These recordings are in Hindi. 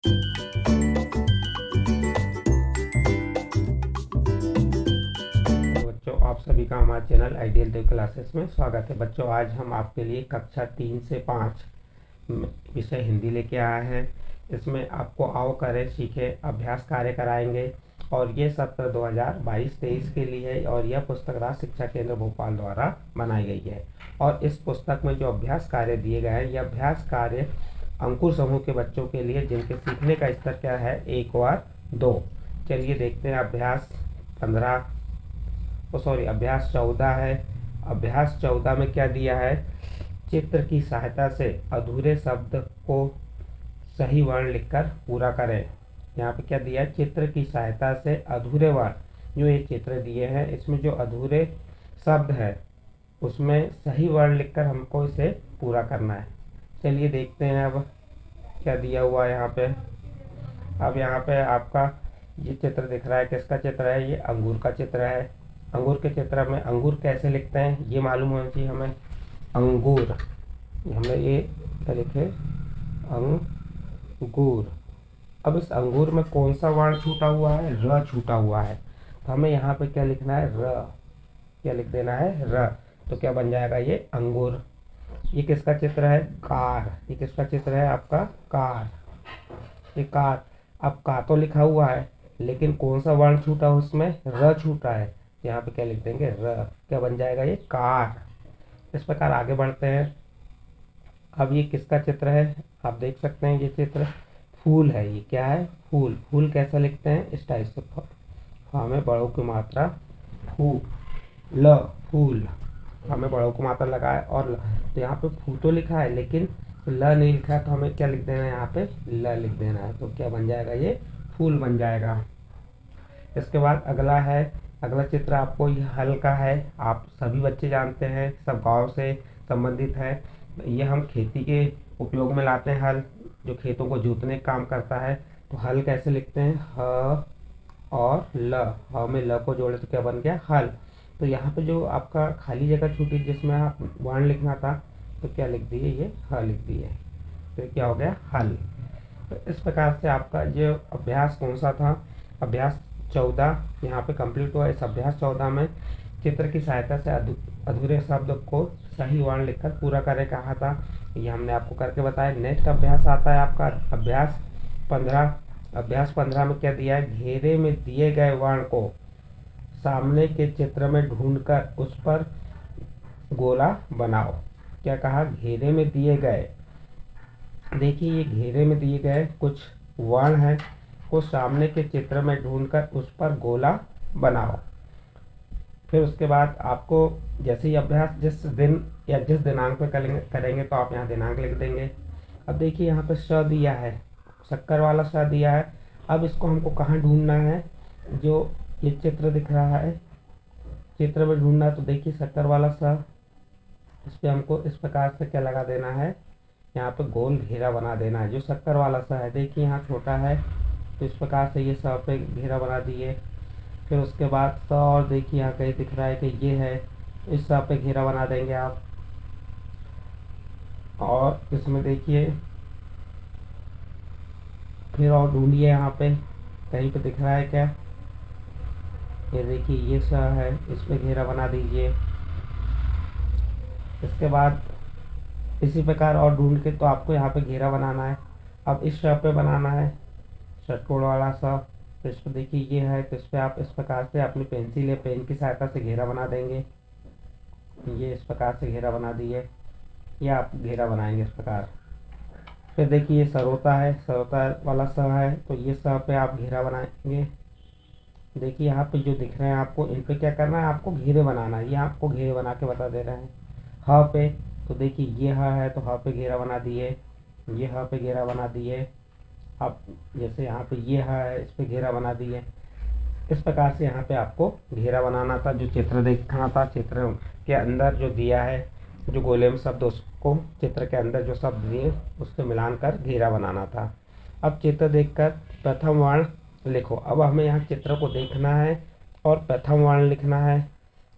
बच्चों, आप सभी का हमारे चैनल आइडियल देव क्लासेस में स्वागत है। बच्चों, आज हम आपके लिए कक्षा 3 से 5 विषय हिंदी लेके आए हैं। इसमें आपको आओ करें सीखे अभ्यास कार्य कराएंगे और ये सत्र 2022-23 के लिए है और यह पुस्तक राष्ट्रीय शिक्षा केंद्र भोपाल द्वारा बनाई गई है। और इस पुस्तक में जो अभ्यास कार्य दिए गए हैं, यह अभ्यास कार्य अंकुर समूह के बच्चों के लिए जिनके सीखने का स्तर क्या है 1 व 2। चलिए देखते हैं। अभ्यास 14 है। अभ्यास 14 में क्या दिया है, चित्र की सहायता से अधूरे शब्द को सही वर्ण लिखकर पूरा करें। यहाँ पे क्या दिया है, चित्र की सहायता से अधूरे वर्ण, जो ये चित्र दिए हैं इसमें जो अधूरे शब्द है उसमें सही वर्ण लिखकर हमको इसे पूरा करना है। चलिए देखते हैं अब क्या दिया हुआ है यहाँ पे। अब यहाँ पे आपका ये चित्र दिख रहा है, किसका चित्र है, ये अंगूर का चित्र है। अंगूर के चित्र में अंगूर कैसे लिखते हैं ये मालूम होना चाहिए हमें। अंगूर, हमने ये क्या लिखे, अंगूर। अब इस अंगूर में कौन सा वर्ण छूटा हुआ है, र छूटा हुआ है, तो हमें यहाँ पे क्या लिखना है, र, क्या लिख देना है, र। तो क्या बन जाएगा, ये अंगूर। ये किसका चित्र है, कार। ये किसका चित्र है आपका, कार, ये कार। अब का तो लिखा हुआ है लेकिन कौन सा वर्ण छूटा है, उसमें र छूटा है। यहाँ पे क्या लिख देंगे, र। क्या बन जाएगा, ये कार। इस प्रकार आगे बढ़ते हैं। अब ये किसका चित्र है, आप देख सकते हैं, ये चित्र फूल है। ये क्या है, फूल। फूल कैसे लिखते हैं, इस टाइप से, हमें बड़ों की मात्रा फूल, फूल, हमें बड़ों की मात्रा लगाए और तो यहाँ पे फू तो लिखा है लेकिन ल नहीं लिखा है, तो हमें क्या लिख देना है, यहाँ पे ल लिख देना है। तो क्या बन जाएगा, ये फूल बन जाएगा। इसके बाद अगला है, अगला चित्र आपको ये हल का है। आप सभी बच्चे जानते हैं, सब गांव से संबंधित है। ये हम खेती के उपयोग में लाते हैं, हल जो खेतों को जोतने का काम करता है। तो हल कैसे लिखते हैं, ह और ल, ह में ल को जोड़े तो क्या बन गया, हल। तो यहाँ पे जो आपका खाली जगह छूटी जिसमें आप वर्ण लिखना था, तो क्या लिख दिए, ये ह लिख दिए, तो क्या हो गया, हल। तो इस प्रकार से आपका जो अभ्यास कौन सा था, अभ्यास 14 यहाँ पे कंप्लीट हुआ। इस अभ्यास 14 में चित्र की सहायता से अधूरे शब्द को सही वर्ण लिखकर पूरा करें कहा था, ये हमने आपको करके बताया। नेक्स्ट अभ्यास आता है आपका अभ्यास 15। अभ्यास 15 में क्या दिया है, घेरे में दिए गए वर्ण को सामने के चित्र में ढूंढकर उस पर गोला बनाओ। क्या कहा, घेरे में दिए गए, देखिए ये घेरे में दिए गए कुछ वर्ण हैं को सामने के चित्र में ढूंढकर उस पर गोला बनाओ। फिर उसके बाद आपको जैसे ही अभ्यास जिस दिन या जिस दिनांक पे करेंगे तो आप यहाँ दिनांक लिख देंगे। अब देखिए यहाँ पे स दिया है, शक्कर वाला स दिया है। अब इसको हमको कहाँ ढूंढना है, जो ये चित्र दिख रहा है, चित्र में ढूंढना है। तो देखिए शक्कर वाला स, इस पर हमको इस प्रकार से क्या लगा देना है, यहाँ पे गोल घेरा बना देना है। जो शक्कर वाला सा है, देखिए यहाँ छोटा है तो इस प्रकार से ये स पे घेरा बना दिए। फिर उसके बाद स, और देखिए यहाँ कहीं दिख रहा है कि ये है, तो इस स पे घेरा बना देंगे आप। और इसमें देखिए फिर और ढूंढिए, यहाँ पे कहीं पे दिख रहा है क्या, ये देखिए ये स है, इस पे घेरा बना दीजिए। इसके बाद इसी प्रकार और ढूंढ के तो आपको यहाँ पे घेरा बनाना है। अब इस स पे बनाना है, षटकोण वाला सा। तो इस पर देखिए ये है, तो इस पर आप इस प्रकार से अपनी पेंसिल या पेन की सहायता से घेरा बना देंगे। ये इस प्रकार से घेरा बना दिए, या आप घेरा बनाएंगे इस प्रकार। फिर देखिए ये सरोता है, सरोता वाला स है, तो ये स पे आप घेरा बनाएंगे। देखिए यहाँ पे जो दिख रहे हैं आपको, इन पे क्या करना है, आपको घेरे बनाना है। ये आपको घेरे बना के बता दे रहे हैं। ह पे, तो देखिए ये ह है, तो ह पे घेरा बना दिए, ये ह पे घेरा बना दिए। अब जैसे यहाँ पे ये है, इस पे घेरा बना दिए। इस प्रकार से यहाँ पे आपको घेरा बनाना था। जो चित्र देखना था, चित्र के अंदर जो दिया है, जो गोले में शब्द, उसको चित्र के अंदर जो शब्द दिए उससे मिलान कर घेरा बनाना था। अब चित्र देखकर प्रथम वर्ण लिखो। अब हमें यहाँ चित्र को देखना है और प्रथम वर्ण लिखना है।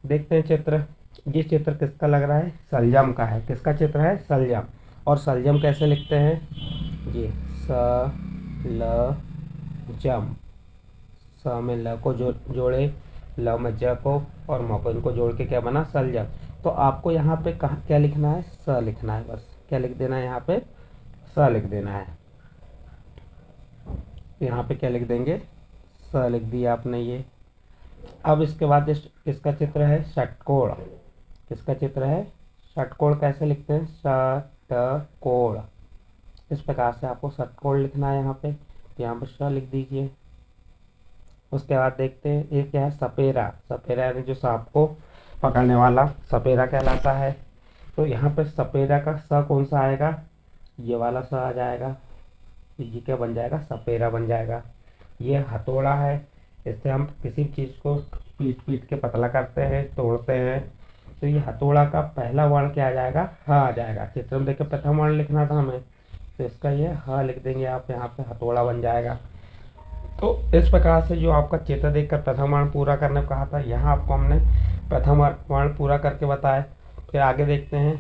देखते हैं चित्र, ये चित्र किसका लग रहा है, सलजम का है। किसका चित्र है, सलजम। और सलजम कैसे लिखते हैं, ये स ल जम, स में ल को जोड़े, ल में ज को और म को, इनको जोड़ के क्या बना सलजम। तो आपको यहाँ पे कहाँ क्या लिखना है, स लिखना है, बस क्या लिख देना है यहाँ पे, स लिख देना है। यहाँ पे क्या लिख देंगे, स लिख दिया आपने ये। अब इसके बाद इसका चित्र है षटकोण। किसका चित्र है, षटकोण। कैसे लिखते हैं, षटकोण। इस प्रकार से आपको षटकोण लिखना है यहाँ पे, तो यहाँ पे श लिख दीजिए। उसके बाद देखते हैं ये क्या है, सपेरा। सपेरा यानी जो सांप को पकड़ने वाला सपेरा कहलाता है। तो यहाँ पे सपेरा का स कौन सा आएगा, ये वाला स आ जाएगा। ये क्या बन जाएगा, सपेरा बन जाएगा। ये हथौड़ा है, इससे हम किसी चीज़ को पीट पीट के पतला करते हैं, तोड़ते हैं। तो ये हथौड़ा का पहला वर्ण क्या आ जाएगा, ह आ जाएगा। चित्र में देखिए प्रथम वर्ण लिखना था हमें, तो इसका ये ह लिख देंगे आप, यहाँ पे हथौड़ा बन जाएगा। तो इस प्रकार से जो आपका चित्र देखकर प्रथम वर्ण पूरा करने को कहा था, यहाँ आपको हमने प्रथम वर्ण पूरा करके बताया। फिर आगे देखते हैं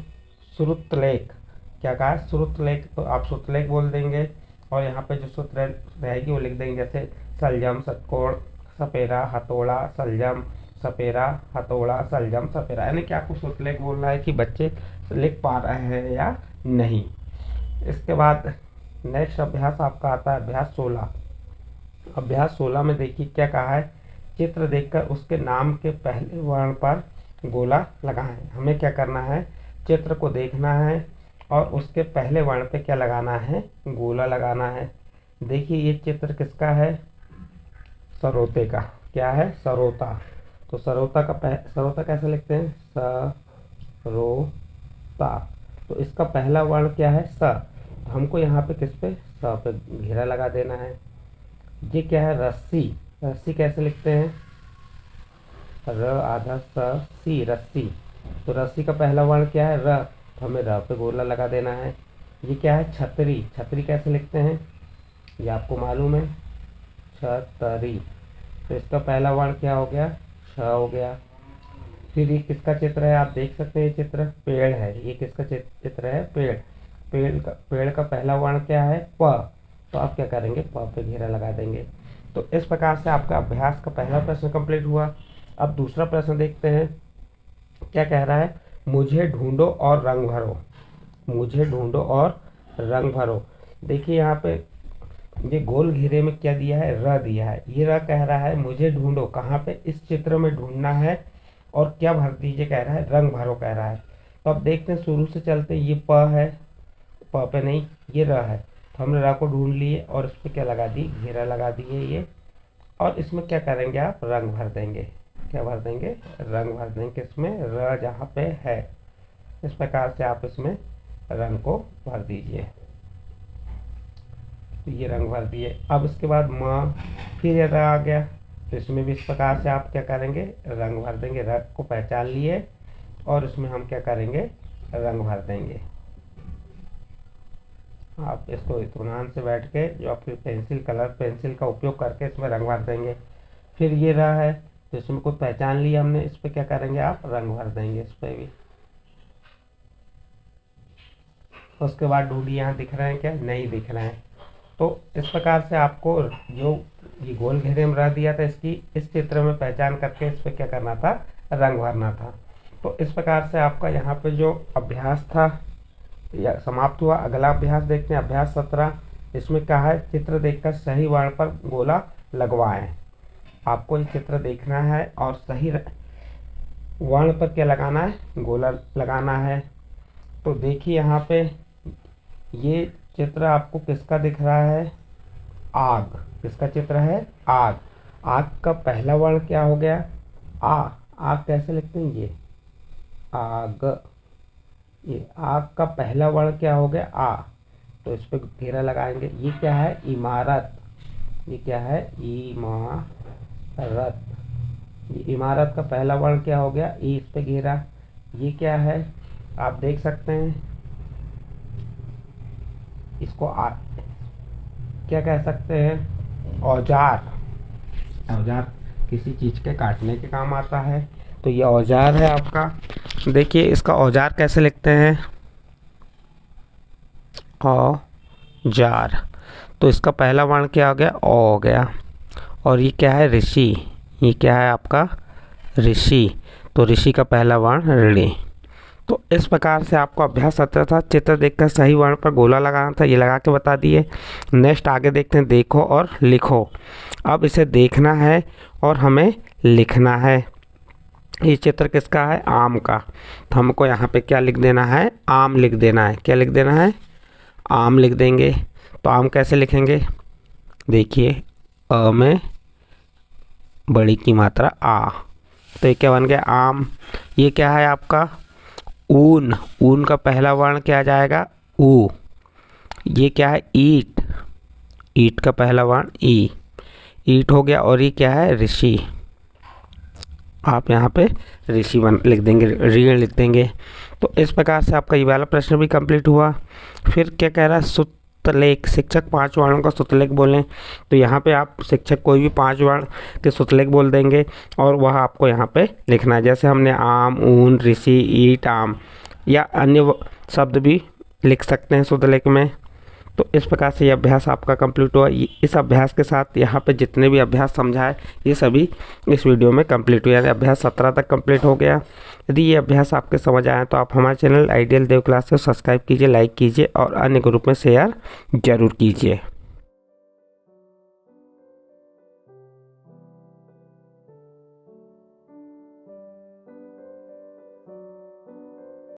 श्रुतलेख। क्या कहा है, श्रुतलेख। तो आप श्रुतलेख बोल देंगे और यहाँ पे जो सूत्र रहेगी वो लिख देंगे, जैसे सलजम, षटकोण, सपेरा, हथौड़ा, सलजम, सपेरा, हथौड़ा, सलजम, सपेरा। यानी कि आपको श्रुतलेख बोलना है कि बच्चे लिख पा रहे हैं या नहीं। इसके बाद नेक्स्ट अभ्यास आपका आता है अभ्यास 16। अभ्यास 16 में देखिए क्या कहा है, चित्र देखकर उसके नाम के पहले वर्ण पर गोला लगाएं। हमें क्या करना है, चित्र को देखना है और उसके पहले वर्ण पे क्या लगाना है, गोला लगाना है। देखिए ये चित्र किसका है, सरोते का। क्या है, सरोता। तो सरोता कैसे लिखते हैं, सरोता। तो इसका पहला वर्ण क्या है, स। तो हमको यहाँ पे किस पे, स पे घेरा लगा देना है। ये क्या है, रस्सी। रस्सी कैसे लिखते हैं, र आधा स सी, रस्सी। तो रस्सी का पहला वर्ण क्या है, र। तो हमें र पे गोला लगा देना है। ये क्या है, छतरी। छतरी कैसे लिखते हैं, ये आपको मालूम है, छतरी। तो इसका पहला वर्ण क्या हो गया, छ हो गया। फिर ये किसका चित्र है, आप देख सकते हैं, ये चित्र पेड़ है। ये किसका चित्र है, पेड़। पेड़ का पहला वर्ण क्या है, प। तो आप क्या करेंगे, प पे घेरा लगा देंगे। तो इस प्रकार से आपका अभ्यास का पहला प्रश्न कंप्लीट हुआ। अब दूसरा प्रश्न देखते हैं, क्या कह रहा है, मुझे ढूंढो और रंग भरो। मुझे ढूंढो और रंग भरो। देखिए यहाँ पे ये गोल घेरे में क्या दिया है, र दिया है। ये र कह रहा है मुझे ढूंढो, कहाँ पे, इस चित्र में ढूंढना है और क्या भर दीजिए कह रहा है, रंग भरो कह रहा है। तो अब देखते हैं, शुरू से चलते, ये प है, प पे नहीं, ये र है। तो हमने र को ढूंढ लिए और इस पर क्या लगा दी, घेरा लगा दिए ये। और इसमें क्या करेंगे, आप रंग भर देंगे। क्या भर देंगे, रंग भर देंगे किसमें, र जहाँ पे है। इस प्रकार से आप इसमें रंग को भर दीजिए। तो ये रंग भर दिए। अब इसके बाद म, फिर ये र आ गया। तो इसमें भी इस प्रकार से आप क्या करेंगे, रंग भर देंगे। र को पहचान लिए और इसमें हम क्या करेंगे, रंग भर देंगे। आप इसको इत्मीनान से बैठ के जो आपकी कलर पेंसिल का उपयोग करके इसमें रंग भर देंगे। फिर ये रहा है, तो इसमें को पहचान लिया हमने, इस पर क्या करेंगे, आप रंग भर देंगे इस पर भी। उसके बाद ढूंढिए, यहाँ दिख रहे हैं क्या, नहीं दिख रहे हैं। तो इस प्रकार से आपको जो ये गोल घेरे में रह दिया था, इसकी इस चित्र में पहचान करके इस पर क्या करना था, रंग भरना था। तो इस प्रकार से आपका यहाँ पे जो अभ्यास था या समाप्त हुआ। अगला अभ्यास देखते हैं, अभ्यास 17। इसमें क्या है, चित्र देखकर सही वर्ण पर गोला लगवाएं। आपको ये चित्र देखना है और सही वर्ण पर क्या लगाना है, गोला लगाना है। तो देखिए यहाँ पे ये चित्र आपको किसका दिख रहा है, आग। किसका चित्र है, आग। आग का पहला वर्ण क्या हो गया, आ। आग कैसे लिखते हैं, ये आग। ये आग का पहला वर्ण क्या हो गया, आ। तो इस पर घेरा लगाएंगे। ये क्या है, इमारत। ये क्या है, इमारत। ये इमारत का पहला वर्ण क्या हो गया, ई। इस पे घेरा। ये क्या है, आप देख सकते हैं, इसको क्या कह सकते हैं, औजार। औजार किसी चीज के काटने के काम आता है, तो ये औजार है आपका। देखिए इसका औजार कैसे लिखते हैं, औजार। तो इसका पहला वर्ण क्या हो गया, ओ हो गया। और ये क्या है, ऋषि, ये क्या है आपका ऋषि, तो ऋषि का पहला वर्ण ऋणी। तो इस प्रकार से आपको अभ्यास 17 था। चित्र देखकर सही वर्ण पर गोला लगाना था, ये लगा के बता दिए। नेक्स्ट आगे देखते हैं, देखो और लिखो। अब इसे देखना है और हमें लिखना है। ये चित्र किसका है, आम का। तो हमको यहाँ पे क्या लिख देना है, आम लिख देना है। क्या लिख देना है, आम लिख देंगे। तो आम कैसे लिखेंगे, देखिए अ में बड़ी की मात्रा आ, तो ये क्या बन गया, आम। ये क्या है आपका ऊन, ऊन का पहला वर्ण क्या आ जाएगा, ऊ। ये क्या है, ईट, ईट का पहला वर्ण ई, ईट हो गया। और ये क्या है, ऋषि, आप यहाँ पे ऋषि बन लिख देंगे, ऋण लिख देंगे। तो इस प्रकार से आपका ये वाला प्रश्न भी कंप्लीट हुआ। फिर क्या कह रहा है, सुतलेख, शिक्षक 5 वर्णों का सुतलेख बोलें। तो यहाँ पे आप शिक्षक कोई भी 5 वर्ण के सुतलेख बोल देंगे और वह आपको यहाँ पे लिखना है। जैसे हमने आम, ऊन, ऋषि, ईट, आम, या अन्य शब्द भी लिख सकते हैं सुतलेख में। तो इस प्रकार से ये अभ्यास आपका कंप्लीट हुआ। इस अभ्यास के साथ यहाँ पे जितने भी अभ्यास समझाए ये सभी इस वीडियो में कंप्लीट हुआ। यानी अभ्यास 17 तक कंप्लीट हो गया। यदि ये अभ्यास आपके समझ आए तो आप हमारे चैनल आइडियल देव क्लास को सब्सक्राइब कीजिए, लाइक कीजिए और अन्य ग्रुप में शेयर जरूर कीजिए।